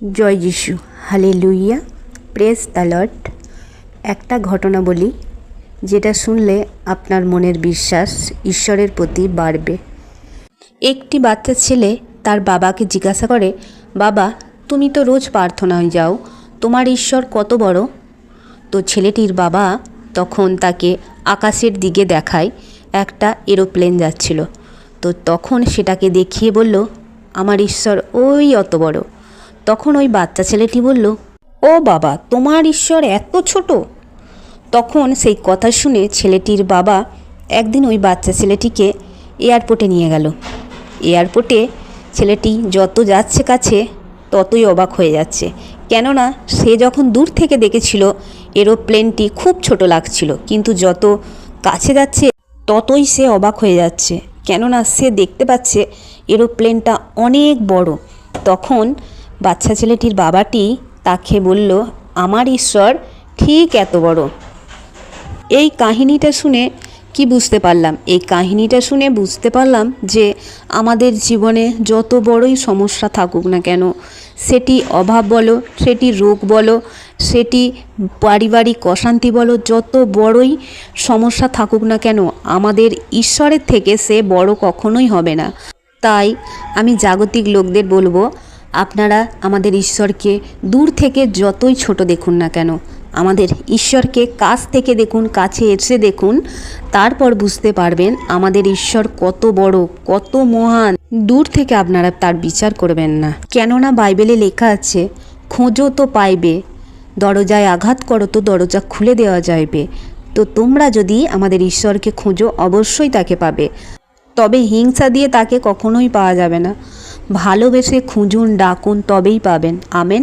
জয় যিশু, hallelujah, praise the Lord. একটা ঘটনা বলি, যেটা শুনলে আপনার মনের বিশ্বাস ঈশ্বরের প্রতি বাড়বে। একটি বাচ্চা ছেলে তার বাবাকে জিজ্ঞাসা করে, বাবা, তুমি তো রোজ প্রার্থনায় যাও, তোমার ঈশ্বর কত বড়? তো ছেলেটির বাবা তখন তাকে আকাশের দিকে দেখায় একটা এরোপ্লেন যাচ্ছিল। তো তখন সেটাকে দেখিয়ে বলল, আমার ঈশ্বর ওই অত বড়। তখন ওই বাচ্চা ছেলেটি বলল, ও বাবা, তোমার ঈশ্বর এত ছোট? তখন সেই কথা শুনে ছেলেটির বাবা একদিন ওই বাচ্চা ছেলেটিকে এয়ারপোর্টে নিয়ে গেল। এয়ারপোর্টে ছেলেটি যত যাচ্ছে কাছে ততই অবাক হয়ে যাচ্ছে, কেননা সে যখন দূর থেকে দেখেছিল এরোপ্লেনটি খুব ছোট লাগছিল, কিন্তু যত কাছে যাচ্ছে ততই সে অবাক হয়ে যাচ্ছে, কেননা সে দেখতে পাচ্ছে এরোপ্লেনটা অনেক বড়। তখন বাচ্চা ছেলেটির বাবাটি তাকে বলল, আমার ঈশ্বর ঠিক এত বড়। এই কাহিনীটা শুনে কি বুঝতে পারলাম? এই কাহিনীটা শুনে বুঝতে পারলাম যে আমাদের জীবনে যত বড়ই সমস্যা থাকুক না কেন, সেটি অভাব বলো, সেটি রোগ বলো, সেটি পারিবারিক অশান্তি বলো, যত বড়ই সমস্যা থাকুক না কেন, আমাদের ঈশ্বরের থেকে সে বড় কখনোই হবে না। তাই আমি জাগতিক লোকদের বলবো, আপনারা আমাদের ঈশ্বরকে দূর থেকে যতই ছোট দেখুন না কেন, আমাদের ঈশ্বরকে কাছ থেকে দেখুন, কাছে এসে দেখুন, তারপর বুঝতে পারবেন আমাদের ঈশ্বর কত বড়, কত মহান। দূর থেকে আপনারা তার বিচার করবেন না, কেননা বাইবেলে লেখা আছে, খোঁজো তো পাইবে, দরজায় আঘাত করো তো দরজা খুলে দেওয়া যাইবে। তো তোমরা যদি আমাদের ঈশ্বরকে খোঁজো, অবশ্যই তাকে পাবে, তবে হিংসা দিয়ে তাকে কখনোই পাওয়া যাবে না। ভালোবেসে খুঁজুন, ডাকুন, তবেই পাবেন। আমেন।